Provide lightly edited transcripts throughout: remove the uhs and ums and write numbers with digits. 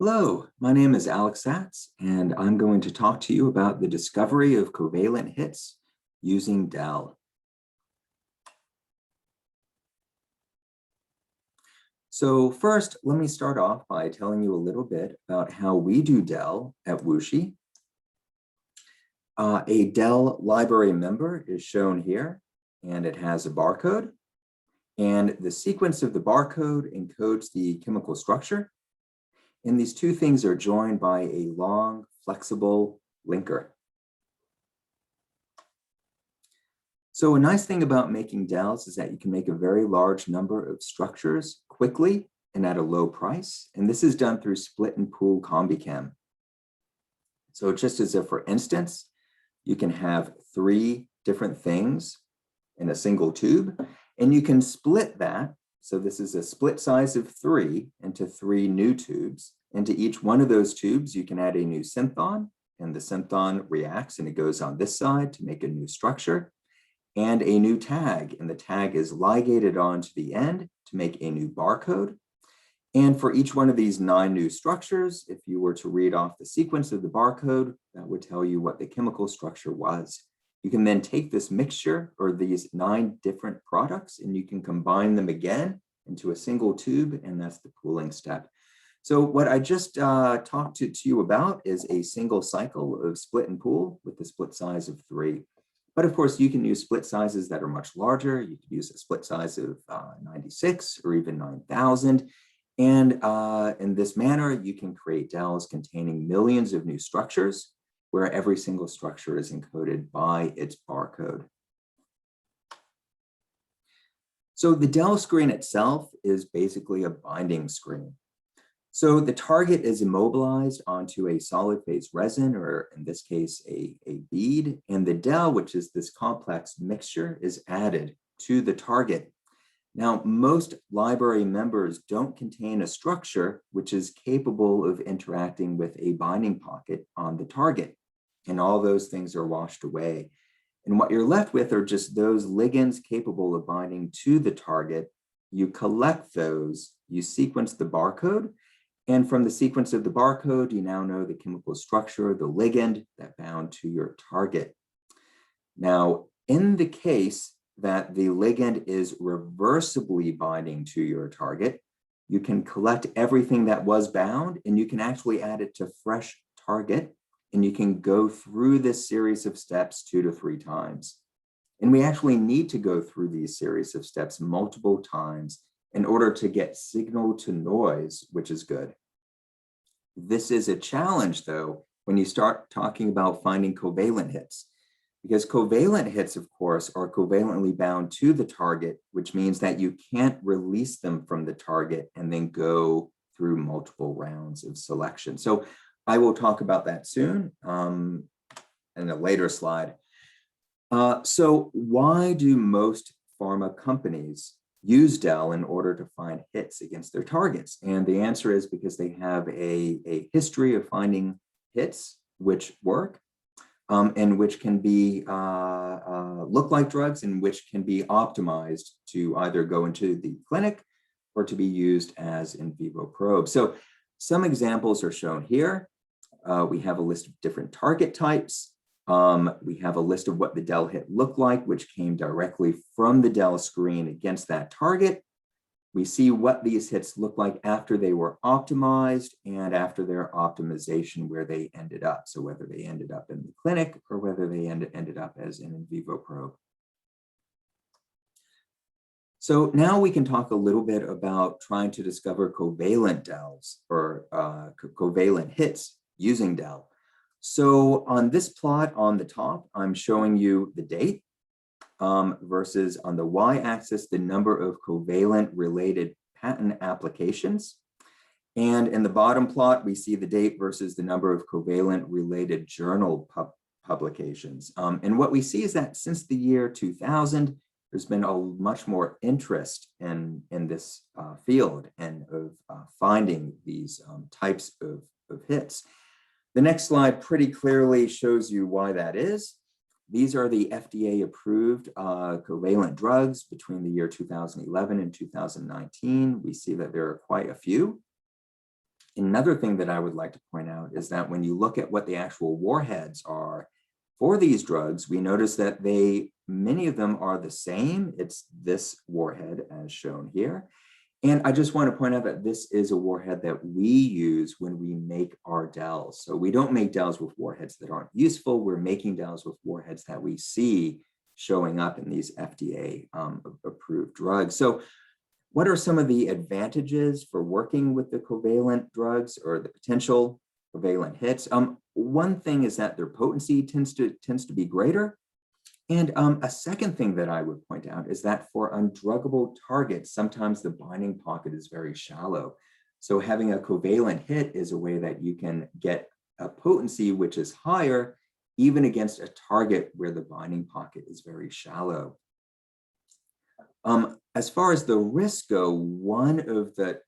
Hello, my name is Alex Satz, and I'm going to talk to you about the discovery of covalent hits using DEL. So first, let me start off by telling you a little bit about how we do DEL at WuXi. A DEL library member is shown here, and it has a barcode. And the sequence of the barcode encodes the chemical structure. And these two things are joined by a long, flexible linker. So a nice thing about making DELs is that you can make a very large number of structures quickly and at a low price. And this is done through split and pool CombiChem. So just as if, for instance, you can have 3 different things in a single tube, and you can split that. So this is a split size of 3 into 3 new tubes. Into each one of those tubes, you can add a new synthon, and the synthon reacts and it goes on this side to make a new structure, and a new tag, and the tag is ligated onto the end to make a new barcode. And for each one of these 9 new structures, if you were to read off the sequence of the barcode, that would tell you what the chemical structure was. You can then take this mixture or these 9 different products and you can combine them again into a single tube, and that's the pooling step. So what I just talked to you about is a single cycle of split and pool with the split size of 3. But of course, you can use split sizes that are much larger. You could use a split size of 96 or even 9,000. And in this manner, you can create DELs containing millions of new structures, where every single structure is encoded by its barcode. So the DEL screen itself is basically a binding screen. So the target is immobilized onto a solid phase resin, or in this case, a bead, and the DEL, which is this complex mixture, is added to the target. Now, most library members don't contain a structure which is capable of interacting with a binding pocket on the target, and all those things are washed away. And what you're left with are just those ligands capable of binding to the target. You collect those, you sequence the barcode, and from the sequence of the barcode, you now know the chemical structure, the ligand that bound to your target. Now, in the case that the ligand is reversibly binding to your target, you can collect everything that was bound and you can actually add it to fresh target, and you can go through this series of steps 2 to 3 times. And we actually need to go through these series of steps multiple times in order to get signal to noise, which is good. This is a challenge, though, when you start talking about finding covalent hits, because covalent hits, of course, are covalently bound to the target, which means that you can't release them from the target and then go through multiple rounds of selection. So I will talk about that soon in a later slide. So why do most pharma companies use DEL in order to find hits against their targets? And the answer is because they have a history of finding hits which work, and which can be look like drugs, and which can be optimized to either go into the clinic or to be used as in vivo probes. So some examples are shown here. We have a list of different target types. We have a list of what the DEL hit looked like, which came directly from the DEL screen against that target. We see what these hits look like after they were optimized and after their optimization, where they ended up. So whether they ended up in the clinic or whether they ended up as an in vivo probe. So now we can talk a little bit about trying to discover covalent DELs or covalent hits using DEL. So on this plot on the top, I'm showing you the date versus on the y-axis, the number of covalent related patent applications. And in the bottom plot, we see the date versus the number of covalent related journal publications. And what we see is that since the year 2000, there's been a much more interest in this field and of finding these types of hits. The next slide pretty clearly shows you why that is. These are the FDA-approved covalent drugs between the year 2011 and 2019. We see that there are quite a few. Another thing that I would like to point out is that when you look at what the actual warheads are for these drugs, we notice that many of them are the same. It's this warhead as shown here. And I just want to point out that this is a warhead that we use when we make our DELs. So we don't make DELs with warheads that aren't useful. We're making DELs with warheads that we see showing up in these FDA approved drugs. So what are some of the advantages for working with the covalent drugs or the potential covalent hits? One thing is that their potency tends to be greater. And a second thing that I would point out is that for undruggable targets, sometimes the binding pocket is very shallow. So having a covalent hit is a way that you can get a potency which is higher, even against a target where the binding pocket is very shallow. As far as the risks go, one of the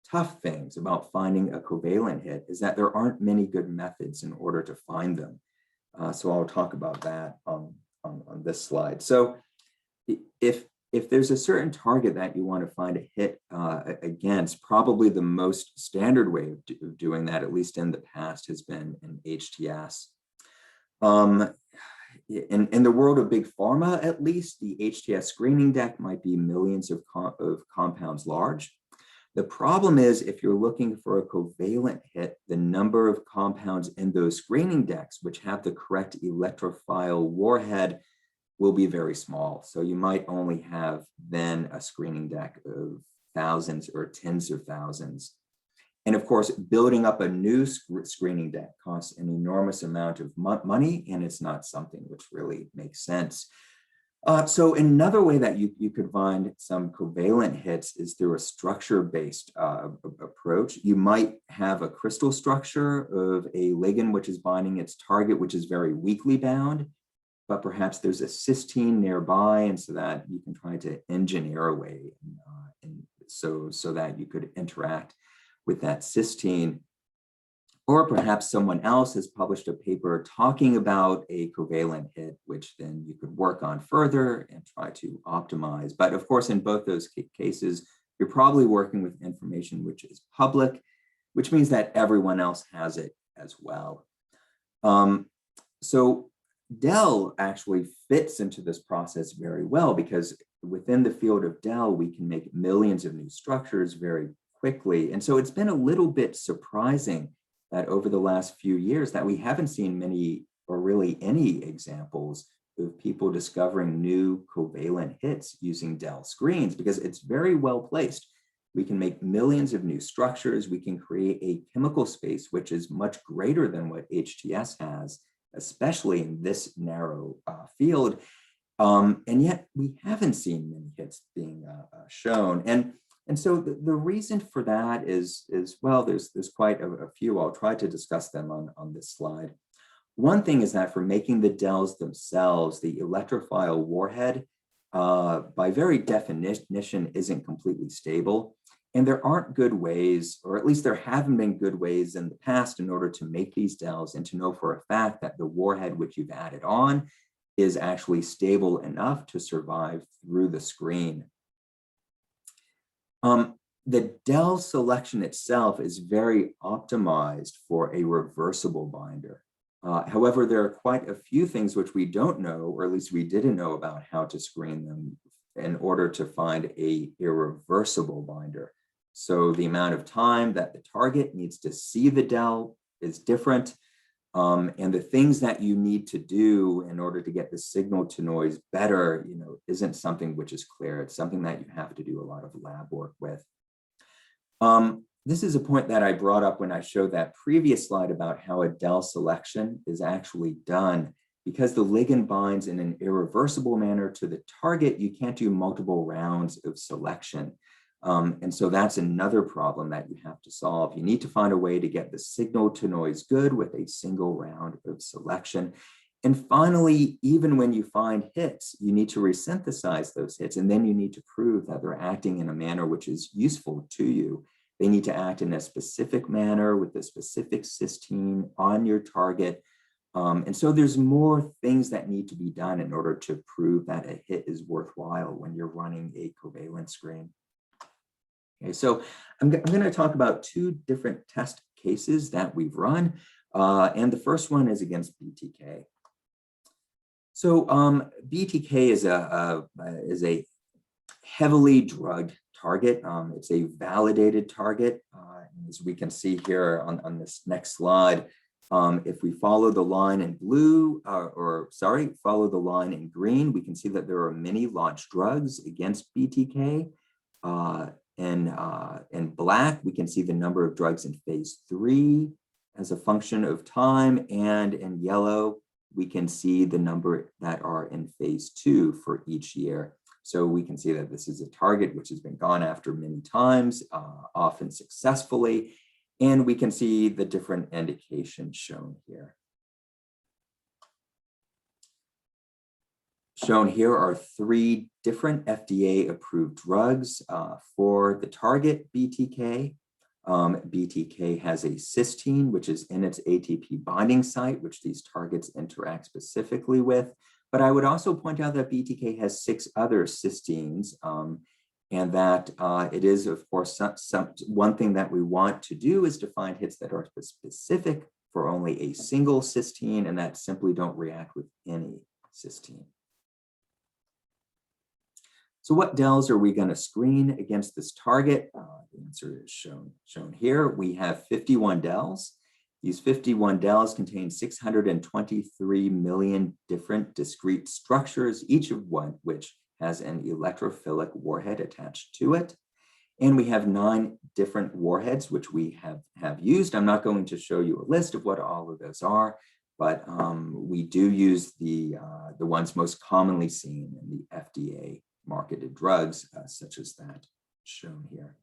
tough things about finding a covalent hit is that there aren't many good methods in order to find them. So I'll talk about that on this slide. So if there's a certain target that you want to find a hit against, probably the most standard way of doing that, at least in the past, has been an HTS. In the world of big pharma, at least, the HTS screening deck might be millions of compounds large. The problem is, if you're looking for a covalent hit, the number of compounds in those screening decks which have the correct electrophile warhead will be very small. So you might only have then a screening deck of thousands or tens of thousands. And of course, building up a new screening deck costs an enormous amount of money, and it's not something which really makes sense. So another way that you could find some covalent hits is through a structure-based approach. You might have a crystal structure of a ligand which is binding its target, which is very weakly bound, but perhaps there's a cysteine nearby, and so that you can try to engineer a way so that you could interact with that cysteine. Or perhaps someone else has published a paper talking about a covalent hit, which then you could work on further and try to optimize. But of course, in both those cases, you're probably working with information which is public, which means that everyone else has it as well. So DEL actually fits into this process very well, because within the field of DEL, we can make millions of new structures very quickly. And so it's been a little bit surprising that over the last few years that we haven't seen many or really any examples of people discovering new covalent hits using DEL screens, because it's very well placed. We can make millions of new structures. We can create a chemical space which is much greater than what HTS has, especially in this narrow field. And yet we haven't seen many hits being shown. And so the reason for that is well, there's quite a few. I'll try to discuss them on this slide. One thing is that for making the DELs themselves, the electrophile warhead, by very definition, isn't completely stable. And there aren't good ways, or at least there haven't been good ways in the past in order to make these DELs and to know for a fact that the warhead which you've added on is actually stable enough to survive through the screen. The DEL selection itself is very optimized for a reversible binder. However, there are quite a few things which we don't know, or at least we didn't know about how to screen them in order to find a irreversible binder. So the amount of time that the target needs to see the DEL is different. And the things that you need to do in order to get the signal to noise better, isn't something which is clear. It's something that you have to do a lot of lab work with. This is a point that I brought up when I showed that previous slide about how a DEL selection is actually done. Because the ligand binds in an irreversible manner to the target, you can't do multiple rounds of selection. And so that's another problem that you have to solve. You need to find a way to get the signal to noise good with a single round of selection. And finally, even when you find hits, you need to resynthesize those hits, and then you need to prove that they're acting in a manner which is useful to you. They need to act in a specific manner with a specific cysteine on your target. And so there's more things that need to be done in order to prove that a hit is worthwhile when you're running a covalent screen. Okay, so I'm going to talk about two different test cases that we've run, and the first one is against BTK. So BTK is a heavily drugged target. It's a validated target. As we can see here on this next slide, if we follow the line in blue, follow the line in green, we can see that there are many launched drugs against BTK. In black, we can see the number of drugs in phase 3 as a function of time, and in yellow, we can see the number that are in phase 2 for each year. So we can see that this is a target which has been gone after many times, often successfully, and we can see the different indications shown here. Shown here are 3 different FDA-approved drugs for the target BTK. BTK has a cysteine, which is in its ATP binding site, which these targets interact specifically with. But I would also point out that BTK has 6 other cysteines, and that it is, of course, one thing that we want to do is to find hits that are specific for only a single cysteine and that simply don't react with any cysteine. So what DELs are we going to screen against this target? The answer is shown here. We have 51 DELs. These 51 DELs contain 623 million different discrete structures, each of which has an electrophilic warhead attached to it. And we have 9 different warheads, which we have used. I'm not going to show you a list of what all of those are, but we do use the ones most commonly seen in the FDA marketed drugs, such as that shown here.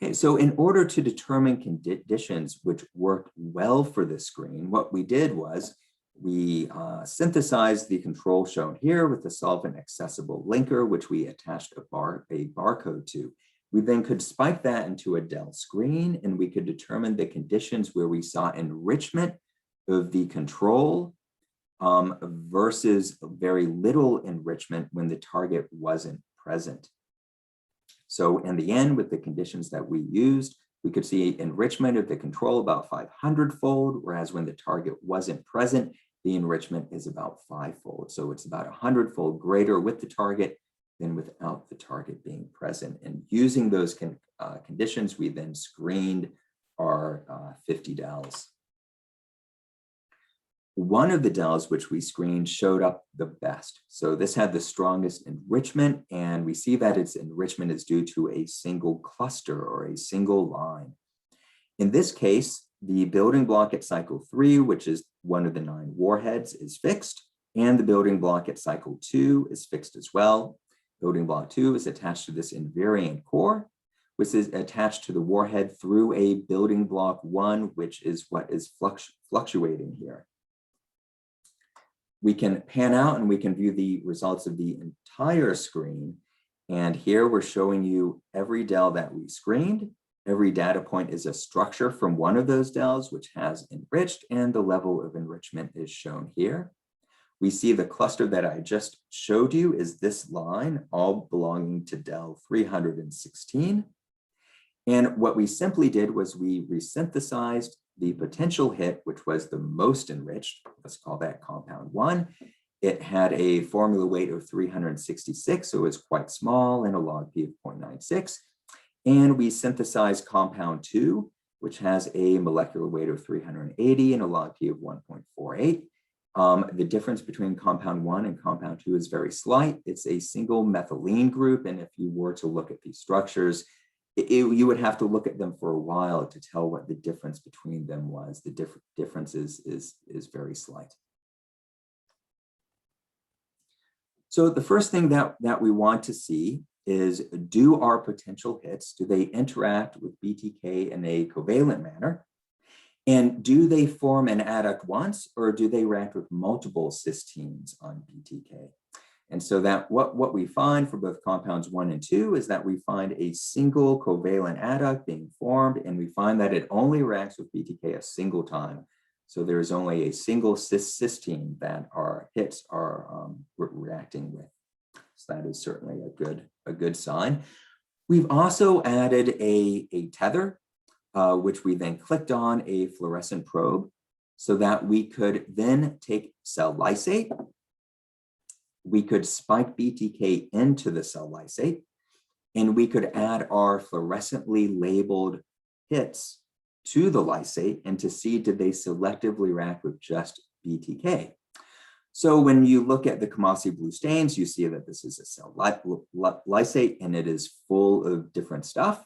Okay, so in order to determine conditions which worked well for this screen, what we did was we synthesized the control shown here with the solvent accessible linker, which we attached a barcode to. We then could spike that into a DEL screen, and we could determine the conditions where we saw enrichment of the control versus very little enrichment when the target wasn't present. So in the end, with the conditions that we used, we could see enrichment of the control about 500-fold, whereas when the target wasn't present, the enrichment is about 5-fold. So it's about 100-fold greater with the target than without the target being present. And using those conditions, we then screened our 50 DELs. One of the DELs which we screened showed up the best. So this had the strongest enrichment, and we see that its enrichment is due to a single cluster or a single line. In this case, the building block at cycle 3, which is one of the 9 warheads, is fixed, and the building block at cycle 2 is fixed as well. Building block 2 is attached to this invariant core, which is attached to the warhead through a building block 1, which is what is fluctuating here. We can pan out and we can view the results of the entire screen. And here we're showing you every DEL that we screened. Every data point is a structure from one of those DELs which has enriched, and the level of enrichment is shown here. We see the cluster that I just showed you is this line, all belonging to DEL 316. And what we simply did was we resynthesized the potential hit, which was the most enriched. Let's call that compound 1. It had a formula weight of 366, so it's quite small, and a log P of 0.96. And we synthesized compound 2, which has a molecular weight of 380 and a log P of 1.48. The difference between compound 1 and compound 2 is very slight. It's a single methylene group, and if you were to look at these structures, you would have to look at them for a while to tell what the difference between them was. The difference is very slight. So the first thing that we want to see is, do our potential hits, do they interact with BTK in a covalent manner? And do they form an adduct once, or do they react with multiple cysteines on BTK? And so that what we find for both compounds 1 and 2 is that we find a single covalent adduct being formed, and we find that it only reacts with BTK a single time. So there is only a single cysteine that our hits are reacting with. So that is certainly a good sign. We've also added a tether, which we then clicked on a fluorescent probe so that we could then take cell lysate. We could spike BTK into the cell lysate, and we could add our fluorescently labeled hits to the lysate and to see did they selectively react with just BTK. So when you look at the Kamasi blue stains, you see that this is a cell lysate and it is full of different stuff.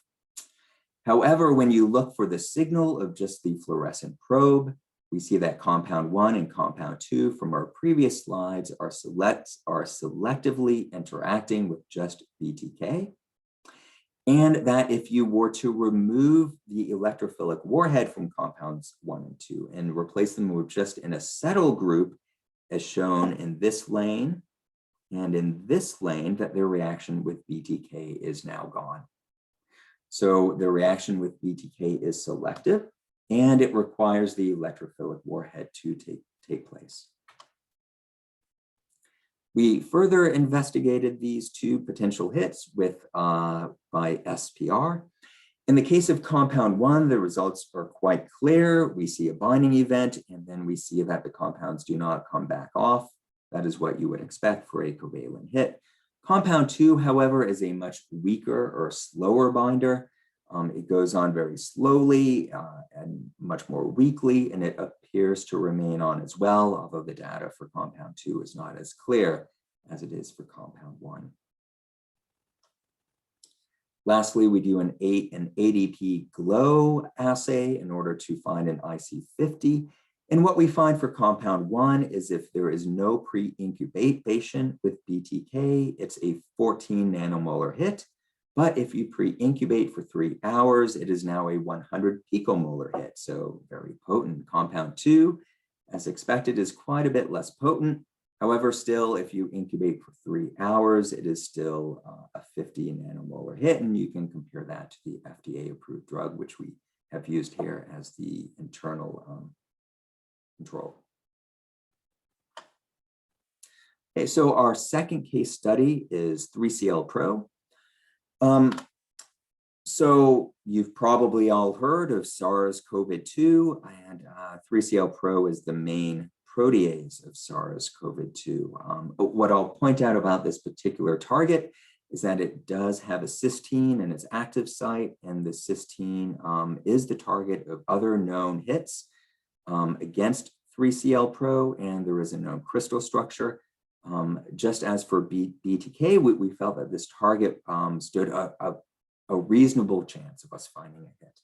However, when you look for the signal of just the fluorescent probe, we see that compound 1 and compound 2 from our previous slides are selectively interacting with just BTK. And that if you were to remove the electrophilic warhead from compounds 1 and 2 and replace them with just an acetyl group, as shown in this lane and in this lane, that their reaction with BTK is now gone. So the reaction with BTK is selective, and it requires the electrophilic warhead to take place. We further investigated these two potential hits with by SPR. In the case of compound 1, the results are quite clear. We see a binding event, and then we see that the compounds do not come back off. That is what you would expect for a covalent hit. Compound 2, however, is a much weaker or slower binder. It goes on very slowly and much more weakly, and it appears to remain on as well, although the data for compound 2 is not as clear as it is for compound 1. Lastly, we do an ADPglo assay in order to find an IC50. And what we find for compound 1 is if there is no pre-incubation with BTK, it's a 14 nanomolar hit. But if you pre-incubate for 3 hours, it is now a 100 picomolar hit, so very potent. Compound 2, as expected, is quite a bit less potent. However, still, if you incubate for 3 hours, it is still a 50 nanomolar hit, and you can compare that to the FDA-approved drug, which we have used here as the internal control. Okay, so our second case study is 3CL-Pro. So you've probably all heard of SARS-CoV-2, and 3CL-Pro is the main protease of SARS-CoV-2. What I'll point out about this particular target is that it does have a cysteine in its active site, and the cysteine is the target of other known hits against 3CL-Pro, and there is a known crystal structure. Just as for BTK, we felt that this target stood a reasonable chance of us finding a hit.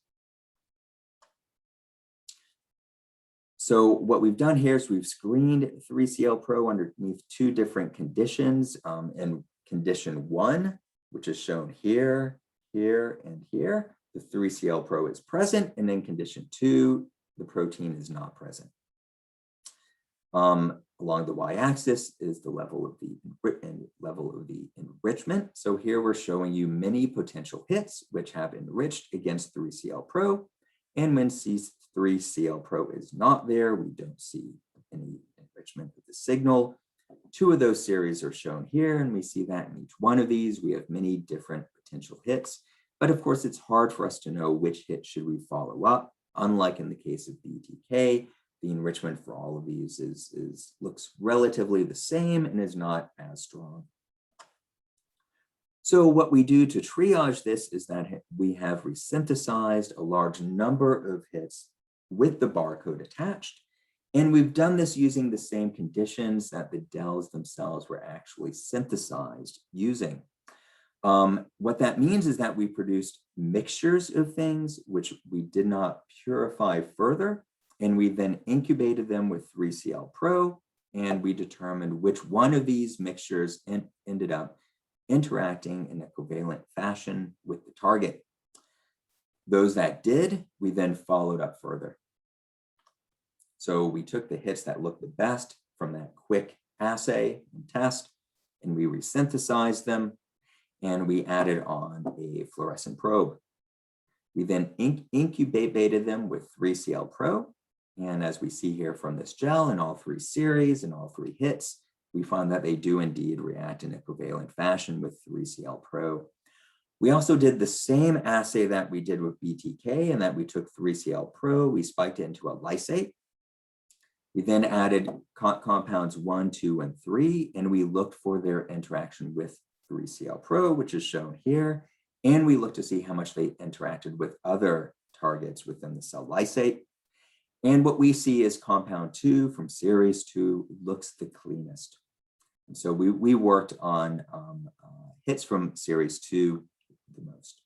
So what we've done here is we've screened 3CL-Pro underneath 2 different conditions. In condition 1, which is shown here, here, and here, the 3CL-Pro is present, and in condition 2, the protein is not present. Along the y-axis is the level of the enrichment. So here we're showing you many potential hits which have enriched against 3CL-Pro, and when 3CL-Pro is not there, we don't see any enrichment of the signal. 2 of those series are shown here, and we see that in each one of these we have many different potential hits. But of course, it's hard for us to know which hit should we follow up. Unlike in the case of BTK, the enrichment for all of these looks relatively the same and is not as strong. So what we do to triage this is that we have resynthesized a large number of hits with the barcode attached. And we've done this using the same conditions that the DELs themselves were actually synthesized using. What that means is that we produced mixtures of things which we did not purify further, and we then incubated them with 3CL-Pro, and we determined which one of these mixtures ended up interacting in a covalent fashion with the target. Those that did, we then followed up further. So we took the hits that looked the best from that quick assay and test, and we resynthesized them, and we added on a fluorescent probe. We then incubated them with 3CL-Pro, and as we see here from this gel in all 3 series and all 3 hits, we found that they do indeed react in a covalent fashion with 3Cl Pro. We also did the same assay that we did with BTK, and that we took 3Cl Pro, we spiked it into a lysate. We then added compounds 1, 2, and 3, and we looked for their interaction with 3Cl Pro, which is shown here. And we looked to see how much they interacted with other targets within the cell lysate. And what we see is compound 2 from series 2 looks the cleanest. And so we worked on hits from series 2 the most.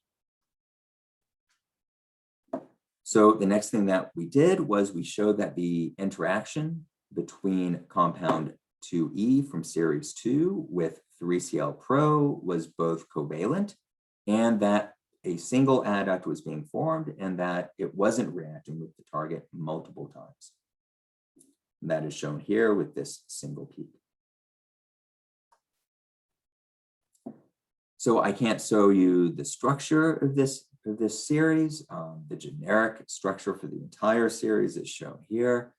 So the next thing that we did was we showed that the interaction between compound 2E from series 2 with 3Cl Pro was both covalent, and that a single adduct was being formed and that it wasn't reacting with the target multiple times. And that is shown here with this single peak. So I can't show you the structure of this series. The generic structure for the entire series is shown here.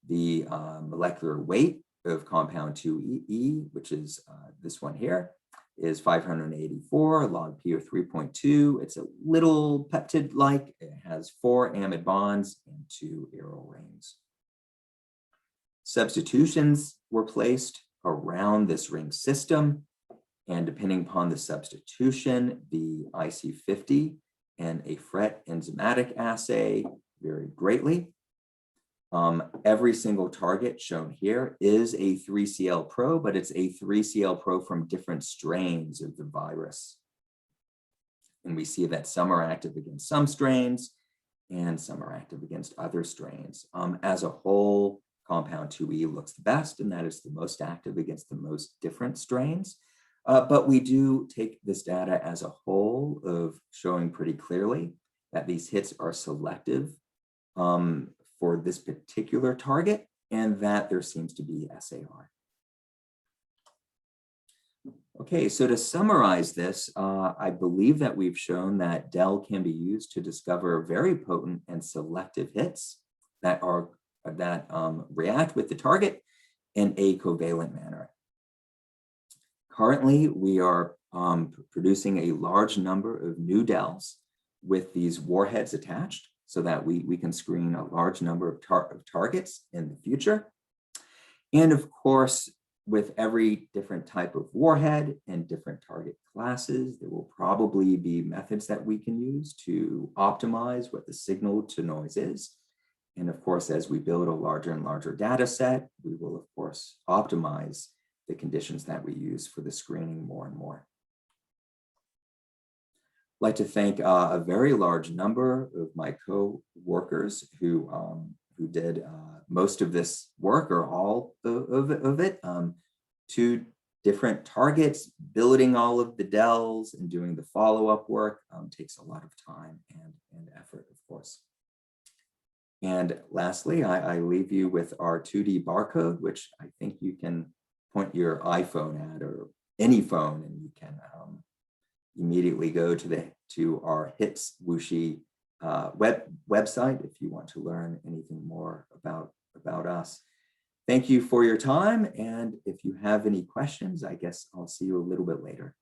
The molecular weight of compound 2E, which is this one here, is 584, log P of 3.2. It's a little peptide-like. It has 4 amide bonds and 2 aryl rings. Substitutions were placed around this ring system, and depending upon the substitution, the IC50 and a FRET enzymatic assay vary greatly. Every single target shown here is a 3Cl Pro, but it's a 3Cl Pro from different strains of the virus. And we see that some are active against some strains and some are active against other strains. As a whole, compound 2E looks the best, and that is the most active against the most different strains. But we do take this data as a whole of showing pretty clearly that these hits are selective for this particular target, and that there seems to be SAR. Okay, so to summarize this, I believe that we've shown that DEL can be used to discover very potent and selective hits that react with the target in a covalent manner. Currently, we are producing a large number of new DELs with these warheads attached so that we can screen a large number of targets in the future. And of course, with every different type of warhead and different target classes, there will probably be methods that we can use to optimize what the signal to noise is. And of course, as we build a larger and larger data set, we will of course optimize the conditions that we use for the screening more and more. I'd like to thank a very large number of my co-workers who did most of this work or all of it. 2 different targets, building all of the DELs and doing the follow-up work takes a lot of time and effort, of course. And lastly, I leave you with our 2D barcode, which I think you can point your iPhone at or any phone, and you can immediately go to our HITS Wuxi website if you want to learn anything more about us. Thank you for your time, and if you have any questions, I guess I'll see you a little bit later.